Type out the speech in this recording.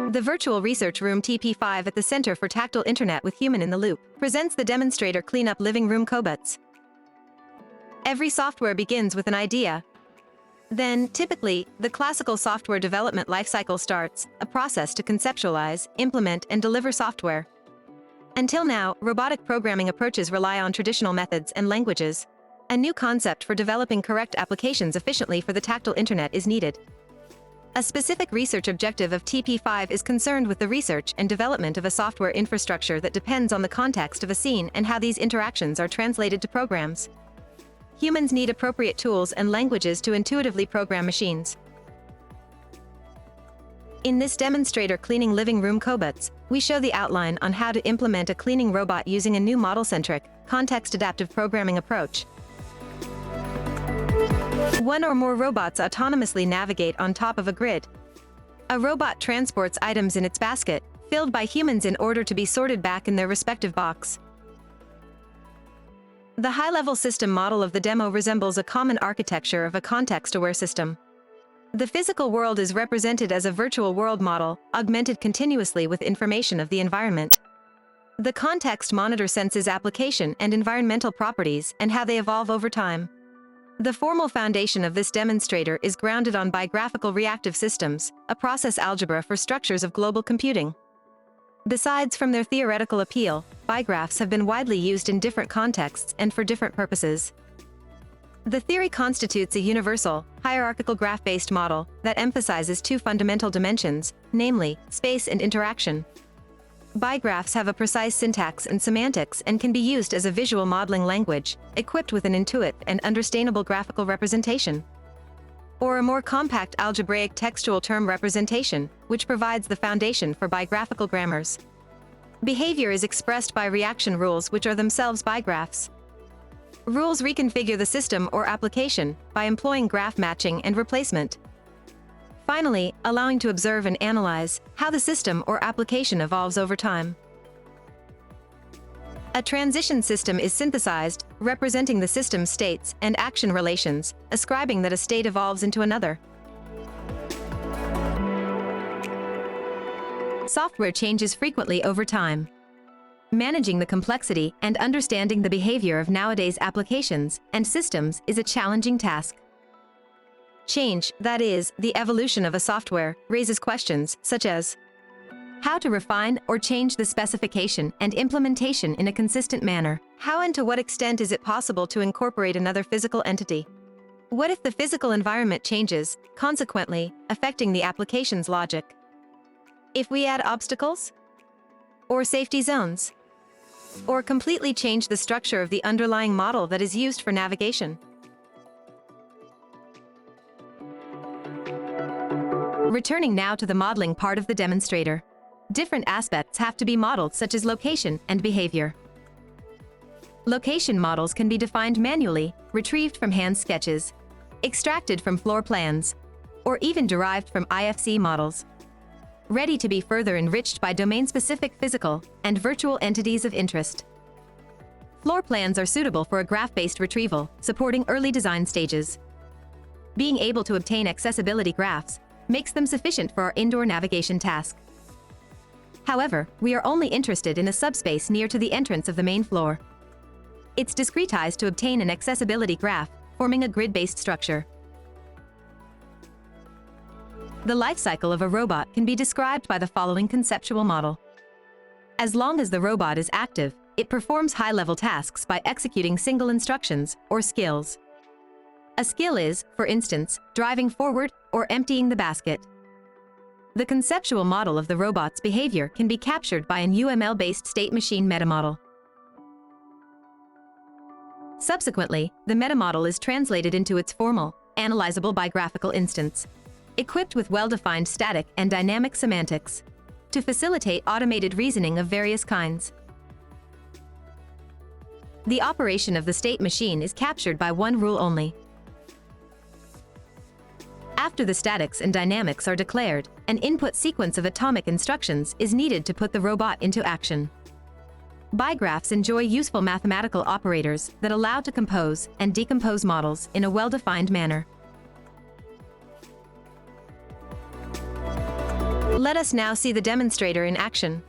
The Virtual Research Room TP5 at the Center for Tactile Internet with Human in the Loop presents the demonstrator Cleanup Living Room Cobots. Every software begins with an idea. Then, typically, the classical software development lifecycle starts, a process to conceptualize, implement, and deliver software. Until now, robotic programming approaches rely on traditional methods and languages. A new concept for developing correct applications efficiently for the tactile internet is needed. A specific research objective of TP5 is concerned with the research and development of a software infrastructure that depends on the context of a scene and how these interactions are translated to programs. Humans need appropriate tools and languages to intuitively program machines. In this demonstrator Cleaning Living Room Cobots, we show the outline on how to implement a cleaning robot using a new model-centric, context-adaptive programming approach. One or more robots autonomously navigate on top of a grid. A robot transports items in its basket, filled by humans in order to be sorted back in their respective box. The high-level system model of the demo resembles a common architecture of a context-aware system. The physical world is represented as a virtual world model, augmented continuously with information of the environment. The context monitor senses application and environmental properties and how they evolve over time. The formal foundation of this demonstrator is grounded on bigraphical reactive systems, a process algebra for structures of global computing. Besides from their theoretical appeal, bigraphs have been widely used in different contexts and for different purposes. The theory constitutes a universal, hierarchical graph-based model that emphasizes two fundamental dimensions, namely, space and interaction. Bigraphs have a precise syntax and semantics and can be used as a visual modeling language, equipped with an intuitive and understandable graphical representation. Or a more compact algebraic textual term representation, which provides the foundation for bigraphical grammars. Behavior is expressed by reaction rules which are themselves bigraphs. Rules reconfigure the system or application by employing graph matching and replacement. Finally, allowing to observe and analyze how the system or application evolves over time. A transition system is synthesized, representing the system's states and action relations, ascribing that a state evolves into another. Software changes frequently over time. Managing the complexity and understanding the behavior of nowadays applications and systems is a challenging task. Change, that is, the evolution of a software, raises questions such as how to refine or change the specification and implementation in a consistent manner. How and to what extent is it possible to incorporate another physical entity? What if the physical environment changes, consequently, affecting the application's logic? If we add obstacles? Or safety zones? Or completely change the structure of the underlying model that is used for navigation? Returning now to the modeling part of the demonstrator. Different aspects have to be modeled, such as location and behavior. Location models can be defined manually, retrieved from hand sketches, extracted from floor plans, or even derived from IFC models, ready to be further enriched by domain-specific physical and virtual entities of interest. Floor plans are suitable for a graph-based retrieval, supporting early design stages. Being able to obtain accessibility graphs makes them sufficient for our indoor navigation task. However, we are only interested in a subspace near to the entrance of the main floor. It's discretized to obtain an accessibility graph, forming a grid-based structure. The life cycle of a robot can be described by the following conceptual model. As long as the robot is active, it performs high-level tasks by executing single instructions, or skills. A skill is, for instance, driving forward or emptying the basket. The conceptual model of the robot's behavior can be captured by an UML-based state machine metamodel. Subsequently, the metamodel is translated into its formal, analyzable bigraphical instance, equipped with well-defined static and dynamic semantics, to facilitate automated reasoning of various kinds. The operation of the state machine is captured by one rule only. After the statics and dynamics are declared, an input sequence of atomic instructions is needed to put the robot into action. Bigraphs enjoy useful mathematical operators that allow to compose and decompose models in a well-defined manner. Let us now see the demonstrator in action.